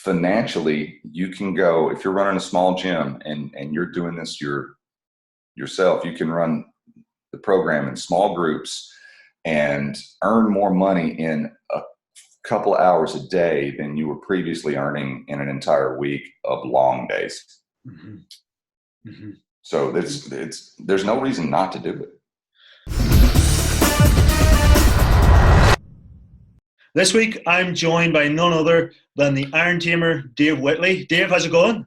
financially, you can go, if you're running a small gym and you're doing this yourself, you can run the program in small groups and earn more money in a couple hours a day than you were previously earning in an entire week of long days. Mm-hmm. Mm-hmm. So there's no reason not to do it. This week, I'm joined by none other than the Iron Tamer, Dave Whitley. Dave, how's it going?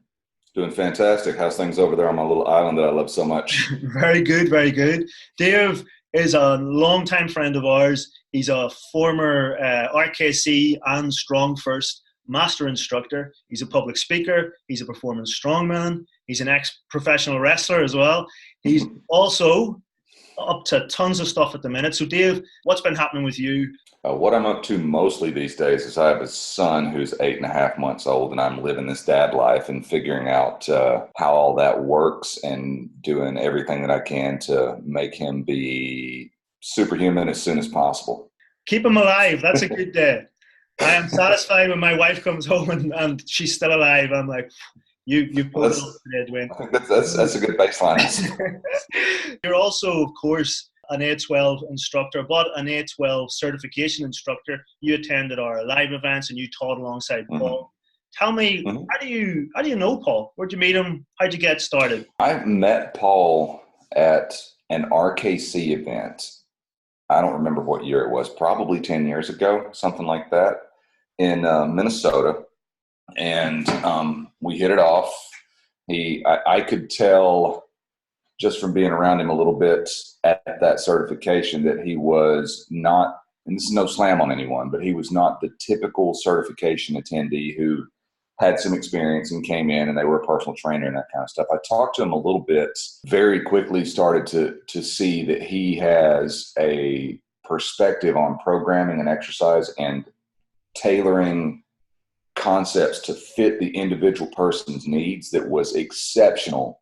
Doing fantastic. How's things over there on my little island that I love so much? Very good, very good. Dave is a longtime friend of ours. He's a former RKC and StrongFirst Master Instructor. He's a public speaker. He's a performance strongman. He's an ex-professional wrestler as well. He's also up to tons of stuff at the minute. So Dave, what's been happening with you? What I'm up to mostly these days is I have a son who's 8.5 months old, and I'm living this dad life and figuring out how all that works and doing everything that I can to make him be superhuman as soon as possible. Keep him alive. That's a good day. I am satisfied when my wife comes home and she's still alive. I'm like, you pulled it off today, Dwayne. I think that's a good baseline. You're also, of course, an A12 instructor, but an A12 certification instructor. You attended our live events and you taught alongside Paul. Tell me, how do you know Paul? Where'd you meet him? How'd you get started? I met Paul at an RKC event. I don't remember what year it was, probably 10 years ago, something like that, in Minnesota. And we hit it off. I could tell just from being around him a little bit at that certification that he was not, and this is no slam on anyone, but he was not the typical certification attendee who had some experience and came in and they were a personal trainer and that kind of stuff. I talked to him a little bit, very quickly started to see that he has a perspective on programming and exercise and tailoring concepts to fit the individual person's needs that was exceptional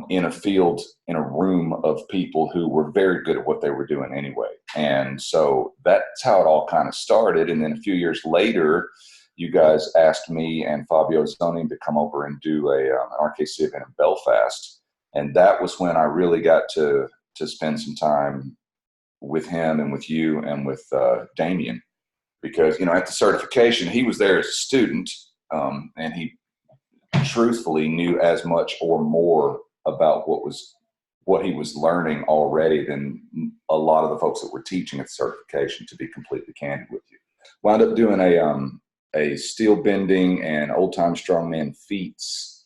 in a field, in a room of people who were very good at what they were doing anyway. And so that's how it all kind of started. And then a few years later, you guys asked me and Fabio Zoni to come over and do an RKC event in Belfast. And that was when I really got to spend some time with him and with you and with Damien. Because, at the certification, he was there as a student, and he truthfully knew as much or more about what he was learning already than a lot of the folks that were teaching at the certification, to be completely candid with you. Wound up doing a steel bending and old-time strongman feats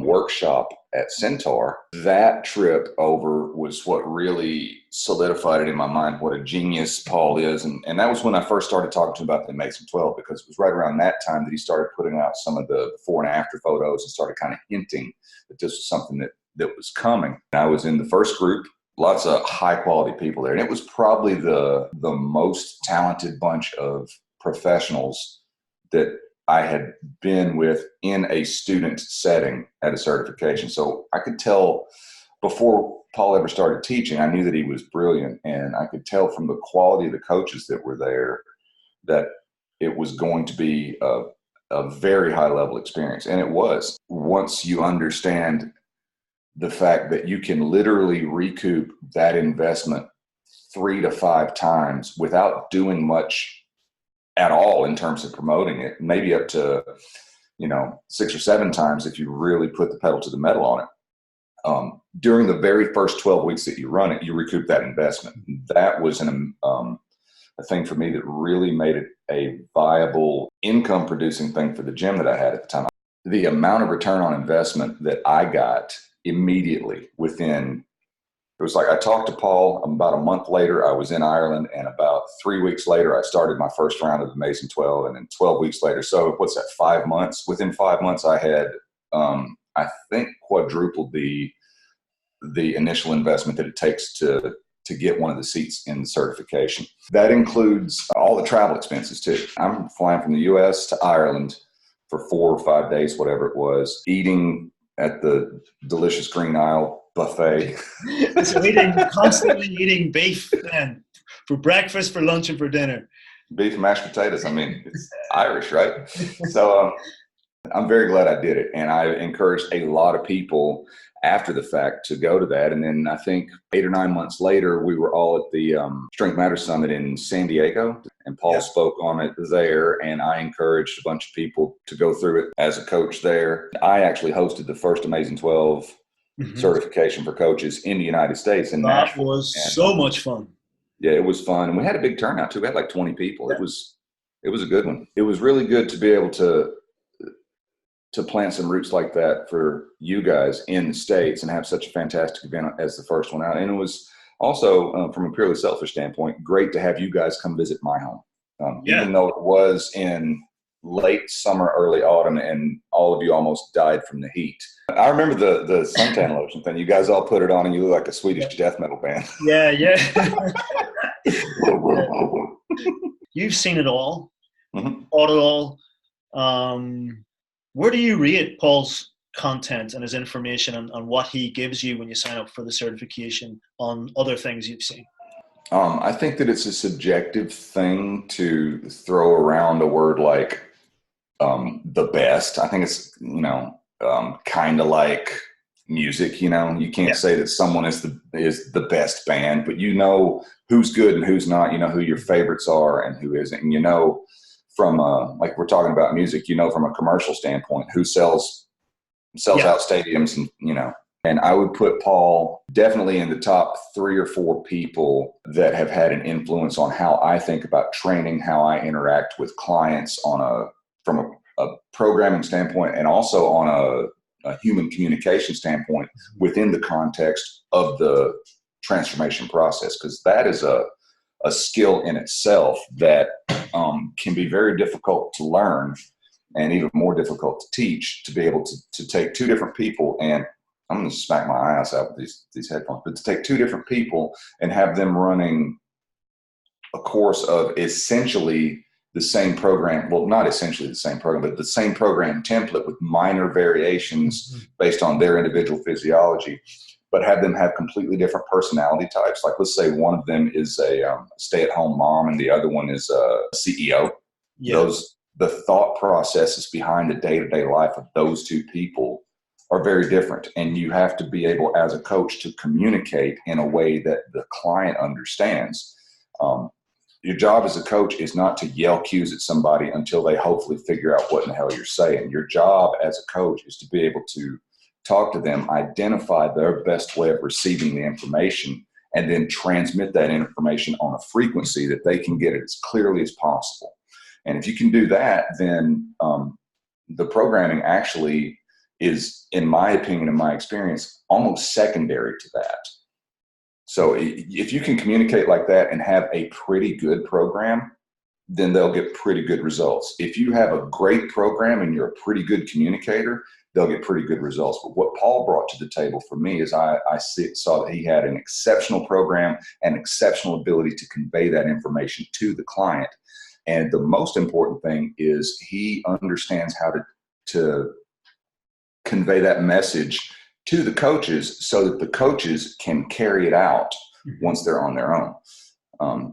workshop at Centaur. That trip over was what really solidified it in my mind what a genius Paul is. And that was when I first started talking to him about the Amazing 12, because it was right around that time that he started putting out some of the before and after photos and started kind of hinting that this was something that was coming. I was in the first group, lots of high quality people there. And it was probably the most talented bunch of professionals that I had been with in a student setting at a certification. So I could tell before Paul ever started teaching, I knew that he was brilliant. And I could tell from the quality of the coaches that were there that it was going to be a very high level experience. And it was. Once you understand the fact that you can literally recoup that investment 3 to 5 times without doing much at all in terms of promoting it, maybe up to 6 or 7 times if you really put the pedal to the metal on it. During the very first 12 weeks that you run it, you recoup that investment. That was a thing for me that really made it a viable income producing thing for the gym that I had at the time. The amount of return on investment that I got immediately within, it was like I talked to Paul about a month later, I was in Ireland, and about 3 weeks later, I started my first round of the Amazing 12, and then 12 weeks later, so what's that, 5 months? Within 5 months, I had, I think, quadrupled the initial investment that it takes to get one of the seats in the certification. That includes all the travel expenses, too. I'm flying from the U.S. to Ireland for 4 or 5 days, whatever it was, eating at the delicious Green Isle buffet. So constantly eating beef then, for breakfast, for lunch, and for dinner. beef and mashed potatoes. I mean, it's Irish, right? So I'm very glad I did it. And I encouraged a lot of people after the fact to go to that. And then I think 8 or 9 months later, we were all at the Strength Matters Summit in San Diego. And Paul spoke on it there. And I encouraged a bunch of people to go through it as a coach there. I actually hosted the first Amazing 12 certification for coaches in the United States in Nashville. That was so much fun. Yeah, it was fun. And we had a big turnout too. We had like 20 people. Yeah. It was a good one. It was really good to be able to plant some roots like that for you guys in the States and have such a fantastic event as the first one out. And it was also, from a purely selfish standpoint, great to have you guys come visit my home. Even though it was in late summer, early autumn, and all of you almost died from the heat. I remember the suntan lotion thing. You guys all put it on and you look like a Swedish death metal band. Yeah. You've seen it all, taught it all. Where do you rate Paul's content and his information on what he gives you when you sign up for the certification on other things you've seen? I think that it's a subjective thing to throw around a word like the best. I think it's, kind of like music, you can't say that someone is the best band, but you know who's good and who's not, who your favorites are and who isn't. And from like we're talking about music, from a commercial standpoint, who sells out stadiums and I would put Paul definitely in the top 3 or 4 people that have had an influence on how I think about training, how I interact with clients from a programming standpoint, and also on a human communication standpoint within the context of the transformation process, because that is a skill in itself that can be very difficult to learn and even more difficult to teach, to be able to take 2 different people, and I'm going to smack my eyes out with these headphones, but to take 2 different people and have them running a course of essentially the same program, well, not essentially the same program, but the same program template with minor variations based on their individual physiology, but have them have completely different personality types. Like, let's say one of them is a stay-at-home mom and the other one is a CEO. The thought processes behind the day-to-day life of those 2 people are very different. And you have to be able, as a coach, to communicate in a way that the client understands. Your job as a coach is not to yell cues at somebody until they hopefully figure out what in the hell you're saying. Your job as a coach is to be able to talk to them, identify their best way of receiving the information, and then transmit that information on a frequency that they can get it as clearly as possible. And if you can do that, then the programming actually is, in my opinion, in my experience, almost secondary to that. So if you can communicate like that and have a pretty good program, then they'll get pretty good results. If you have a great program and you're a pretty good communicator, they'll get pretty good results. But what Paul brought to the table for me is I saw that he had an exceptional program and exceptional ability to convey that information to the client. And the most important thing is he understands how to convey that message to the coaches so that the coaches can carry it out once they're on their own.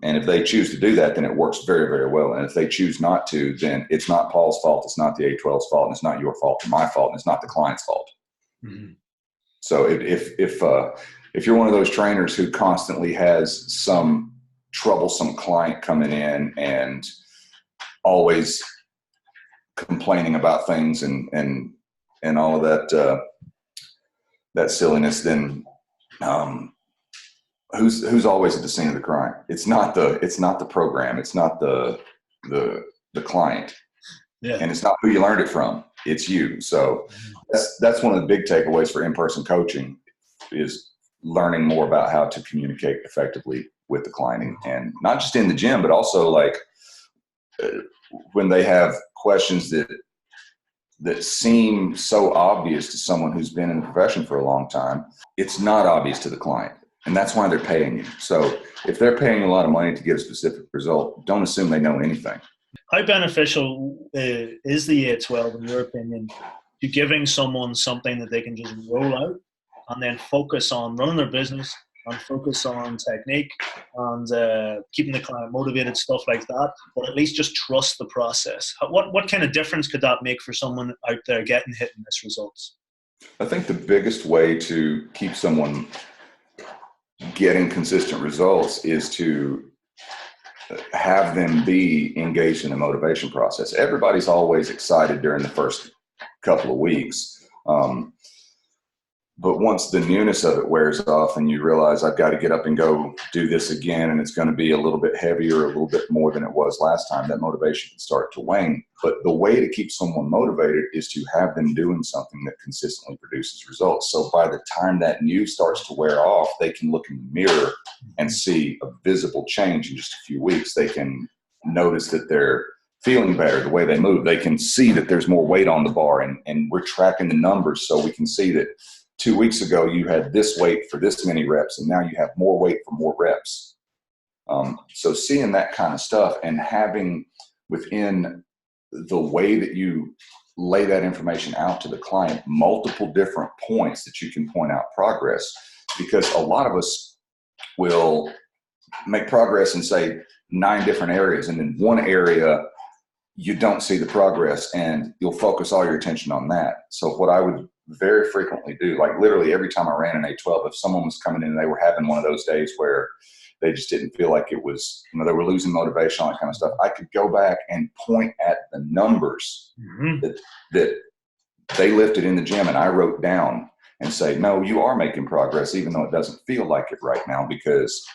And if they choose to do that, then it works very, very well. And if they choose not to, then it's not Paul's fault. It's not the A12's fault. And it's not your fault or my fault. And it's not the client's fault. So if you're one of those trainers who constantly has some troublesome client coming in and always complaining about things and all of that silliness, then who's always at the scene of the crime? It's not the program. It's not the client. Yeah. And it's not who you learned it from. It's you. So that's one of the big takeaways for in-person coaching, is learning more about how to communicate effectively with the client, and not just in the gym, but also like when they have questions that seem so obvious to someone who's been in the profession for a long time. It's not obvious to the client, and that's why they're paying you. So if they're paying a lot of money to get a specific result, don't assume they know anything. How beneficial is the A12, in your opinion, to giving someone something that they can just roll out and then focus on running their business, and focus on technique and keeping the client motivated, stuff like that, but at least just trust the process. What kind of difference could that make for someone out there hitting this results? I think the biggest way to keep someone getting consistent results is to have them be engaged in the motivation process. Everybody's always excited during the first couple of weeks. But once the newness of it wears off and you realize I've got to get up and go do this again, and it's going to be a little bit heavier, a little bit more than it was last time, that motivation can start to wane. But the way to keep someone motivated is to have them doing something that consistently produces results. So by the time that new starts to wear off, they can look in the mirror and see a visible change in just a few weeks. They can notice that they're feeling better, the way they move. They can see that there's more weight on the bar, and we're tracking the numbers so we can see that 2 weeks ago, you had this weight for this many reps, and now you have more weight for more reps. So seeing that kind of stuff and having within the way that you lay that information out to the client, multiple different points that you can point out progress, because a lot of us will make progress in, say, 9 different areas, and in one area, you don't see the progress, and you'll focus all your attention on that. So what I would very frequently do, like literally every time I ran an A12, if someone was coming in and they were having one of those days where they just didn't feel like it was, they were losing motivation, all that kind of stuff, I could go back and point at the numbers that they lifted in the gym and I wrote down and say, no, you are making progress, even though it doesn't feel like it right now, because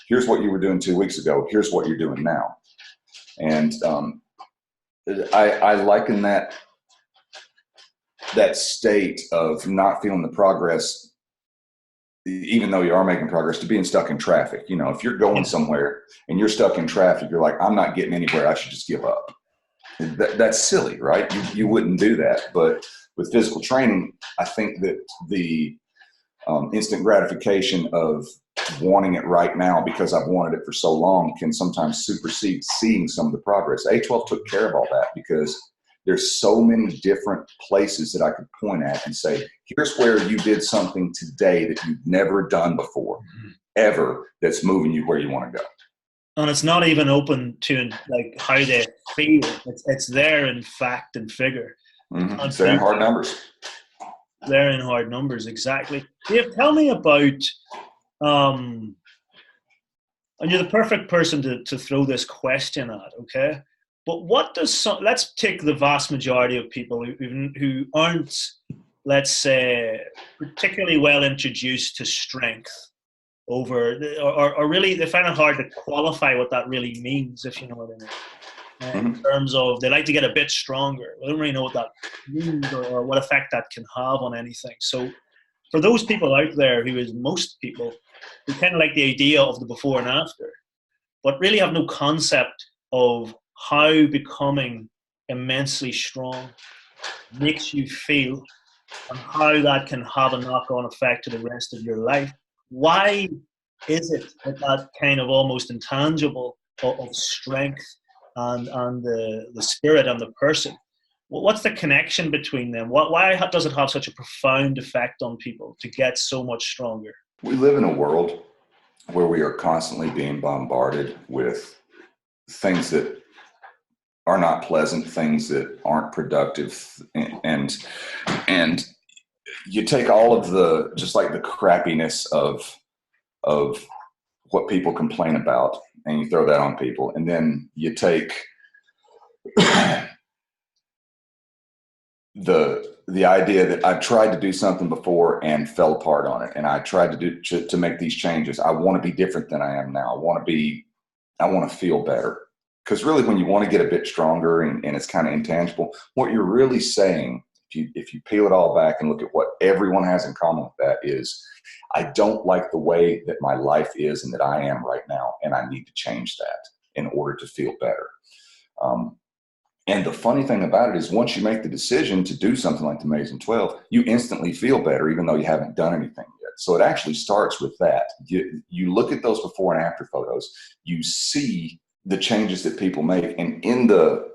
here's what you were doing 2 weeks ago. Here's what you're doing now. And I liken that state of not feeling the progress, even though you are making progress, to being stuck in traffic. If you're going somewhere and you're stuck in traffic, you're like, I'm not getting anywhere, I should just give up. That's silly, right? You wouldn't do that. But with physical training, I think that the instant gratification of wanting it right now because I've wanted it for so long can sometimes supersede seeing some of the progress. A12 took care of all that, because there's so many different places that I could point at and say, here's where you did something today that you've never done before, ever, that's moving you where you want to go. And it's not even open to like how they feel. It's there in fact and figure. It's there in hard numbers. There in hard numbers, exactly. Dave, tell me about, and you're the perfect person to throw this question at, okay? But what does let's take the vast majority of people who aren't, let's say, particularly well introduced to strength or really they find it hard to qualify what that really means, if you know what I mean. In terms of, they like to get a bit stronger. They don't really know what that means or what effect that can have on anything. So for those people out there, who is most people, who kind of like the idea of the before and after, but really have no concept of how becoming immensely strong makes you feel and how that can have a knock-on effect to the rest of your life. Why is it that kind of almost intangible of strength and the spirit and the person? What's the connection between them? Why does it have such a profound effect on people to get so much stronger? We live in a world where we are constantly being bombarded with things that are not pleasant, things that aren't productive, and you take all of the, just like the crappiness of what people complain about, and you throw that on people, and then you take the idea that I've tried to do something before and fell apart on it, and I tried to make these changes. I want to be different than I am now. I want to feel better. Because really, when you want to get a bit stronger and it's kind of intangible, what you're really saying, if you peel it all back and look at what everyone has in common with that, is I don't like the way that my life is and that I am right now, and I need to change that in order to feel better. And the funny thing about it is, once you make the decision to do something like the Amazing 12, you instantly feel better, even though you haven't done anything yet. So it actually starts with that. You look at those before and after photos, you see the changes that people make. And in the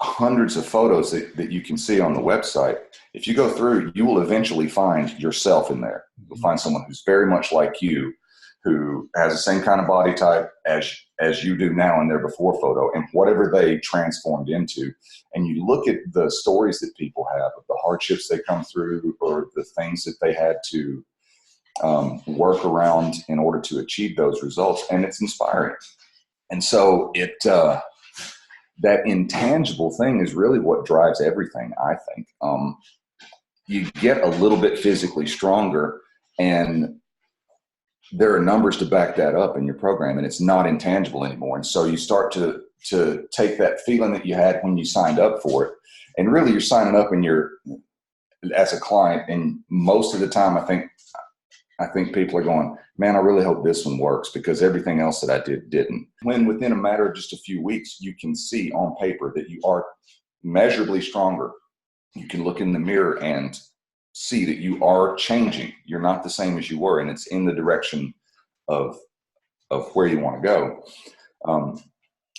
hundreds of photos that you can see on the website, if you go through, you will eventually find yourself in there. You'll find someone who's very much like you, who has the same kind of body type as you do now in their before photo, and whatever they transformed into. And you look at the stories that people have of the hardships they come through, or the things that they had to work around in order to achieve those results, and it's inspiring. And so that intangible thing is really what drives everything, I think. You get a little bit physically stronger, and there are numbers to back that up in your program, and it's not intangible anymore. And so you start to take that feeling that you had when you signed up for it, and really you're signing up as a client. And most of the time, I think people are going, man, I really hope this one works, because everything else that I did didn't. When within a matter of just a few weeks, you can see on paper that you are measurably stronger. You can look in the mirror and see that you are changing. You're not the same as you were, and it's in the direction of where you want to go.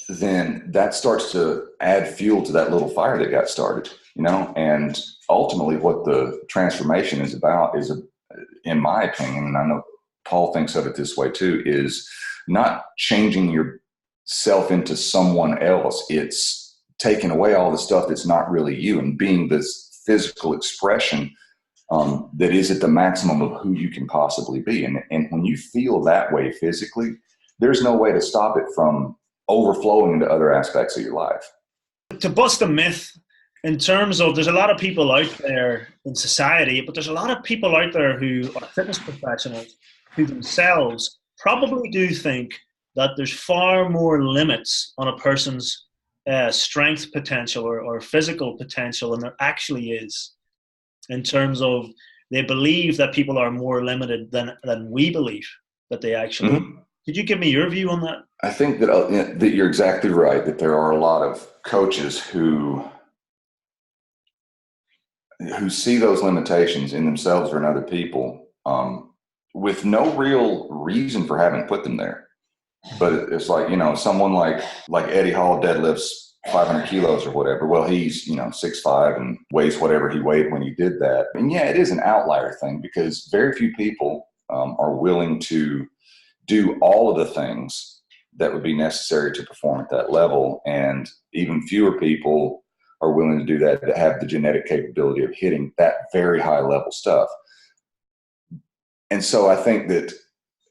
Then that starts to add fuel to that little fire that got started, and ultimately what the transformation is about is, in my opinion, and I know Paul thinks of it this way too, is not changing yourself into someone else. It's taking away all the stuff that's not really you, and being this physical expression that is at the maximum of who you can possibly be. And when you feel that way physically, there's no way to stop it from overflowing into other aspects of your life. To bust a myth, in terms of, there's a lot of people out there in society, but there's a lot of people out there who are fitness professionals who themselves probably do think that there's far more limits on a person's strength potential or physical potential than there actually is, in terms of they believe that people are more limited than we believe that they actually are. Could you give me your view on that? I think that you're exactly right, that there are a lot of coaches who see those limitations in themselves or in other people, with no real reason for having put them there. But it's like, someone like Eddie Hall deadlifts 500 kilos or whatever. Well, he's, 6'5" and weighs whatever he weighed when he did that. And yeah, it is an outlier thing, because very few people are willing to do all of the things that would be necessary to perform at that level. And even fewer people are willing to do that have the genetic capability of hitting that very high level stuff. And so I think that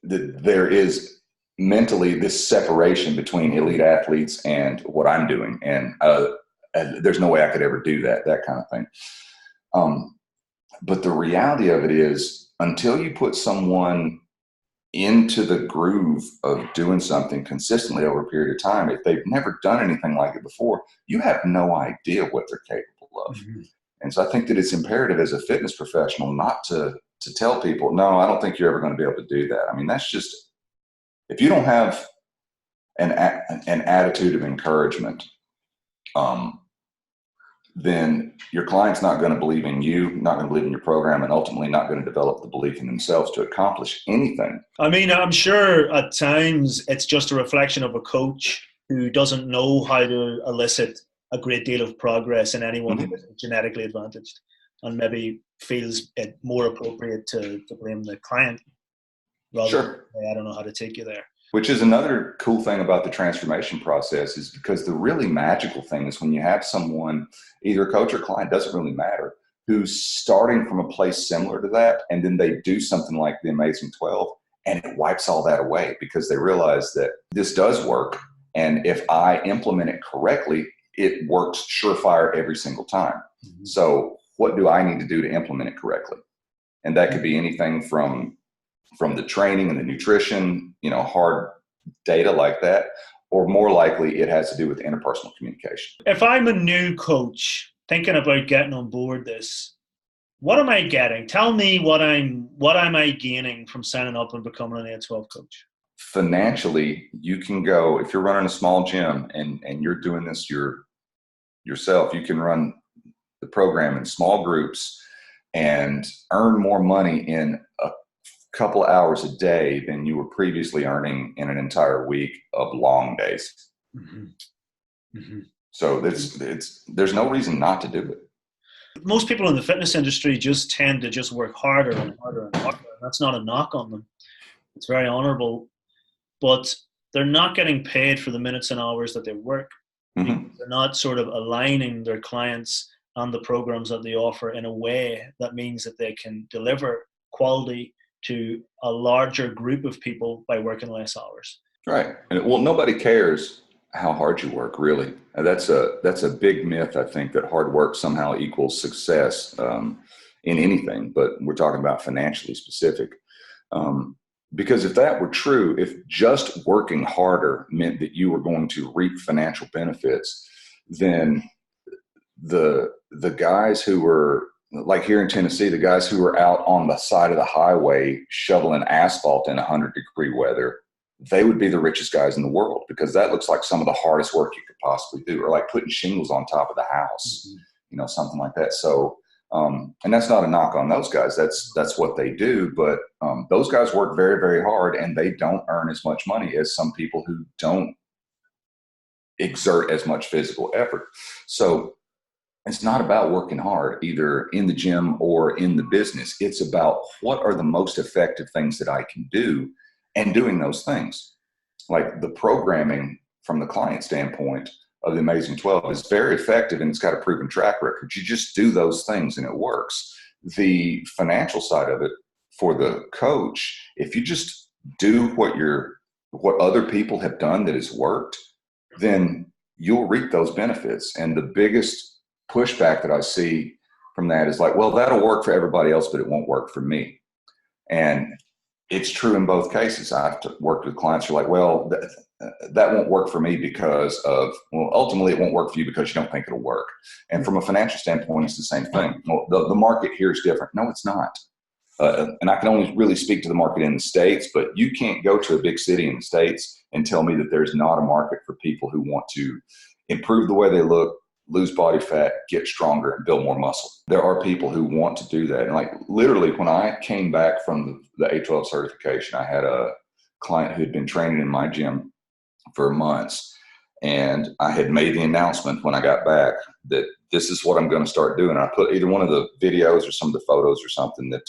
there is mentally this separation between elite athletes and what I'm doing. And there's no way I could ever do that kind of thing. But the reality of it is, until you put someone into the groove of doing something consistently over a period of time, if they've never done anything like it before, you have no idea what they're capable of. Mm-hmm. And so I think that it's imperative as a fitness professional not to tell people, no, I don't think you're ever going to be able to do that. I mean, that's just, if you don't have an attitude of encouragement, then your client's not going to believe in you, not going to believe in your program, and ultimately not going to develop the belief in themselves to accomplish anything. I mean, I'm sure at times it's just a reflection of a coach who doesn't know how to elicit a great deal of progress in anyone who isn't genetically advantaged, and maybe feels it more appropriate to blame the client rather than, I don't know how to take you there. Which is another cool thing about the transformation process, is because the really magical thing is when you have someone, either coach or client, doesn't really matter, who's starting from a place similar to that, and then they do something like the Amazing 12, and it wipes all that away, because they realize that this does work, and if I implement it correctly, it works surefire every single time. Mm-hmm. So what do I need to do to implement it correctly? And that could be anything from the training and the nutrition, hard data like that, or more likely it has to do with interpersonal communication. If I'm a new coach thinking about getting on board this, what am I getting? Tell me what am I gaining from signing up and becoming an A12 coach? Financially, you can go, if you're running a small gym and you're doing this yourself, you can run the program in small groups and earn more money in a couple hours a day than you were previously earning in an entire week of long days. Mm-hmm. Mm-hmm. So there's no reason not to do it. Most people in the fitness industry just tend to just work harder and harder and harder. That's not a knock on them. It's very honorable, but they're not getting paid for the minutes and hours that they work. Mm-hmm. They're not sort of aligning their clients and the programs that they offer in a way that means that they can deliver quality to a larger group of people by working less hours. Right. And well, nobody cares how hard you work, really. And that's a big myth, I think, that hard work somehow equals success in anything, but we're talking about financially specific. Because if that were true, if just working harder meant that you were going to reap financial benefits, then the guys who were, like here in Tennessee, the guys who were out on the side of the highway shoveling asphalt in 100-degree weather, they would be the richest guys in the world, because that looks like some of the hardest work you could possibly do, or like putting shingles on top of the house, something like that. So, and that's not a knock on those guys. That's what they do. But those guys work very, very hard, and they don't earn as much money as some people who don't exert as much physical effort. So it's not about working hard, either in the gym or in the business. It's about what are the most effective things that I can do, and doing those things. Like the programming from the client standpoint of the Amazing 12 is very effective, and it's got a proven track record. You just do those things and it works. The financial side of it for the coach, if you just do what other people have done that has worked, then you'll reap those benefits. And the biggest pushback that I see from that is like, well, that'll work for everybody else, but it won't work for me. And it's true in both cases. I've worked with clients who are like, well, that won't work for me because of, well, ultimately it won't work for you because you don't think it'll work. And from a financial standpoint, it's the same thing. Well, the market here is different. No, it's not. And I can only really speak to the market in the States, but you can't go to a big city in the States and tell me that there's not a market for people who want to improve the way they look, lose body fat, get stronger, and build more muscle. There are people who want to do that. And like literally when I came back from the A12 certification, I had a client who had been training in my gym for months. And I had made the announcement when I got back that this is what I'm going to start doing. And I put either one of the videos or some of the photos or something that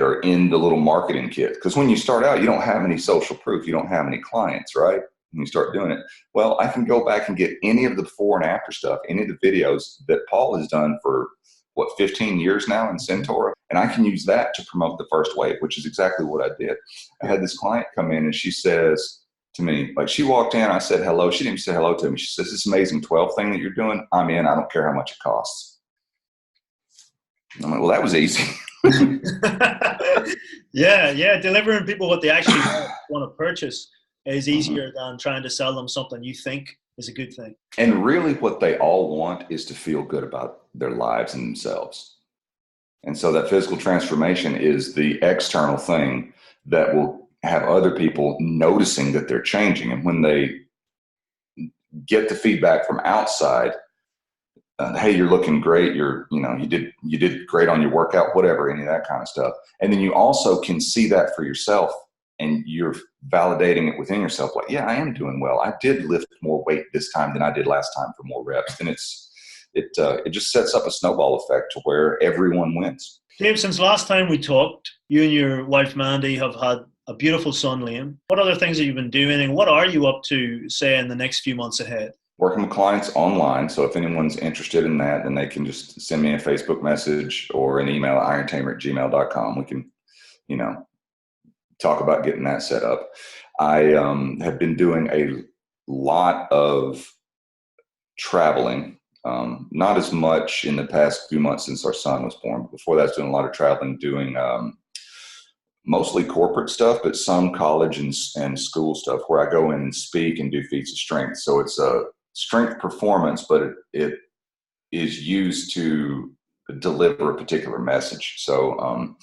are in the little marketing kit. Because when you start out, you don't have any social proof. You don't have any clients, right? When you start doing it. Well, I can go back and get any of the before and after stuff, any of the videos that Paul has done for 15 years now in Centaur. And I can use that to promote the first wave, which is exactly what I did. I had this client come in and she says to me, like she walked in, I said hello. She didn't even say hello to me. She says, this Amazing 12 thing that you're doing, I'm in. I don't care how much it costs. I'm like, well, that was easy. Yeah. Delivering people what they actually want to purchase is easier than trying to sell them something you think is a good thing. And really what they all want is to feel good about their lives and themselves. And so that physical transformation is the external thing that will have other people noticing that they're changing. And when they get the feedback from outside, hey, you're looking great. You did great on your workout, whatever, any of that kind of stuff. And then you also can see that for yourself, and you're validating it within yourself. Like, yeah, I am doing well. I did lift more weight this time than I did last time for more reps. And it just sets up a snowball effect to where everyone wins. Dave, since last time we talked, you and your wife, Mandy, have had a beautiful son, Liam. What other things have you been doing, and what are you up to, say, in the next few months ahead? Working with clients online. So if anyone's interested in that, then they can just send me a Facebook message or an email at irontamer@gmail.com. We can, talk about getting that set up. I have been doing a lot of traveling, not as much in the past few months since our son was born. But before that, I was doing a lot of traveling, doing mostly corporate stuff, but some college and school stuff where I go in and speak and do feats of strength. So it's a strength performance, but it is used to deliver a particular message. So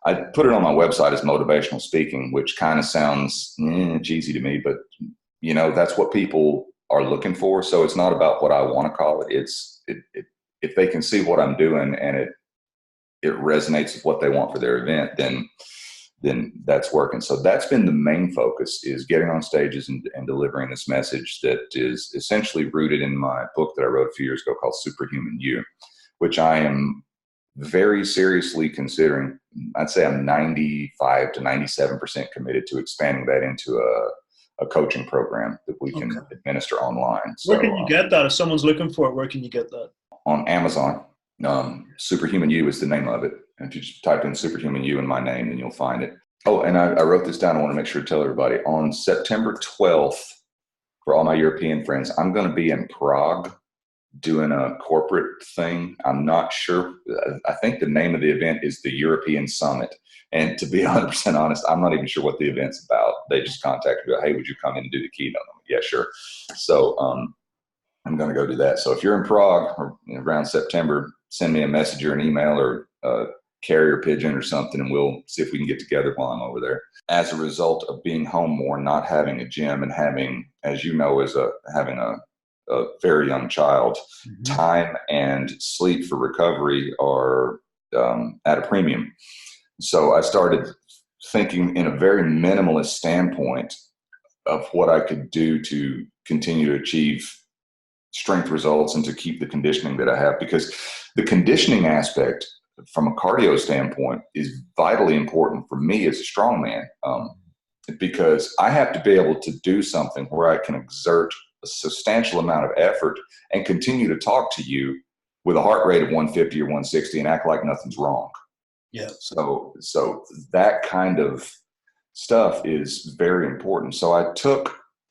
I put it on my website as motivational speaking, which kind of sounds cheesy to me, but that's what people are looking for. So it's not about what I want to call it. If they can see what I'm doing and it resonates with what they want for their event, then that's working. So that's been the main focus, is getting on stages and delivering this message that is essentially rooted in my book that I wrote a few years ago called Superhuman Year. which I am very seriously considering. I'd say I'm 95 to 97% committed to expanding that into a coaching program that we can administer online. Where can you get that? If someone's looking for it, where can you get that? On Amazon. Superhuman You is the name of it. And if you just type in Superhuman You and my name, then you'll find it. Oh, and I wrote this down. I want to make sure to tell everybody. On September 12th, for all my European friends, I'm going to be in Prague doing a corporate thing. I'm not sure. I think the name of the event is the European Summit. And to be 100% honest, I'm not even sure what the event's about. They just contacted me, hey, would you come in and do the keynote? Yeah, sure. So I'm going to go do that. So if you're in Prague or around September, send me a message or an email or a carrier pigeon or something, and we'll see if we can get together while I'm over there. As a result of being home more, not having a gym, and having, as you know, having a very young child, time and sleep for recovery are at a premium. So I started thinking in a very minimalist standpoint of what I could do to continue to achieve strength results and to keep the conditioning that I have, because the conditioning aspect from a cardio standpoint is vitally important for me as a strongman, because I have to be able to do something where I can exert a substantial amount of effort and continue to talk to you with a heart rate of 150 or 160 and act like nothing's wrong. Yeah. So that kind of stuff is very important. So I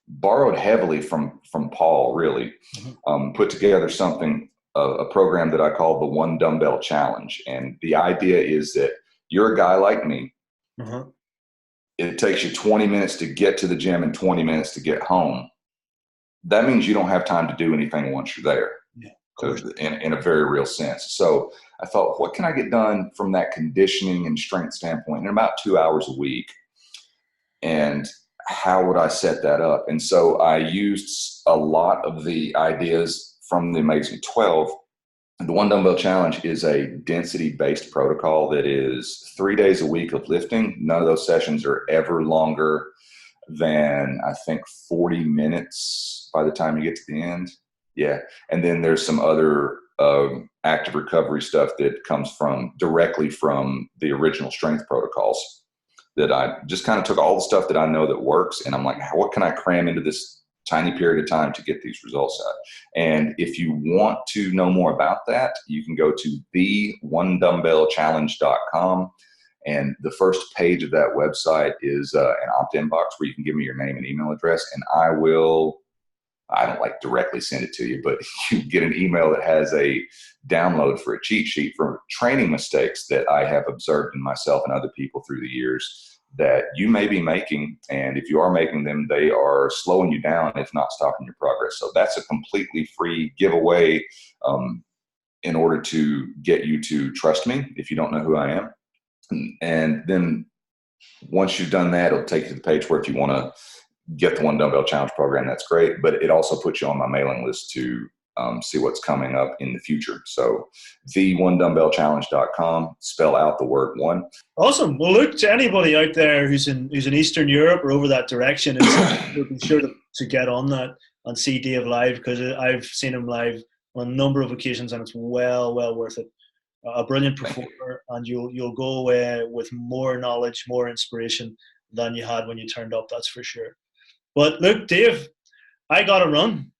borrowed heavily from Paul, really, put together a program that I call the One Dumbbell Challenge. And the idea is that you're a guy like me. It takes you 20 minutes to get to the gym and 20 minutes to get home. That means you don't have time to do anything once you're there. Yeah. In a very real sense. So I thought, what can I get done from that conditioning and strength standpoint in about 2 hours a week? And how would I set that up? And so I used a lot of the ideas from the Amazing 12. The One Dumbbell Challenge is a density-based protocol that is 3 days a week of lifting. None of those sessions are ever longer than, I think, 40 minutes by the time you get to the end. Yeah. And then there's some other active recovery stuff that comes directly from the original strength protocols, that I just kind of took all the stuff that I know that works. And I'm like, what can I cram into this tiny period of time to get these results out? And if you want to know more about that, you can go to theonedumbbellchallenge.com. And the first page of that website is an opt-in box where you can give me your name and email address. And I don't like directly send it to you, but you get an email that has a download for a cheat sheet for training mistakes that I have observed in myself and other people through the years that you may be making. And if you are making them, they are slowing you down, if not stopping your progress. So that's a completely free giveaway in order to get you to trust me if you don't know who I am. And then once you've done that, it'll take you to the page where if you want to get the One Dumbbell Challenge program, that's great. But it also puts you on my mailing list to see what's coming up in the future. So theonedumbbellchallenge.com, spell out the word one. Awesome. Well, look, to anybody out there who's in Eastern Europe or over that direction, be sure to get on that and see Dave live, because I've seen him live on a number of occasions and it's well worth it. A brilliant performer, and you'll go away with more knowledge, more inspiration than you had when you turned up, that's for sure. But look, Dave, I got to run.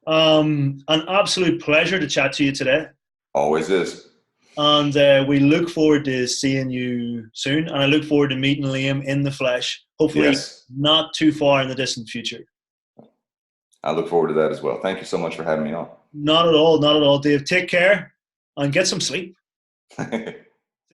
An absolute pleasure to chat to you today. Always is. And we look forward to seeing you soon. And I look forward to meeting Liam in the flesh, hopefully not too far in the distant future. I look forward to that as well. Thank you so much for having me on. Not at all, Dave. Take care and get some sleep.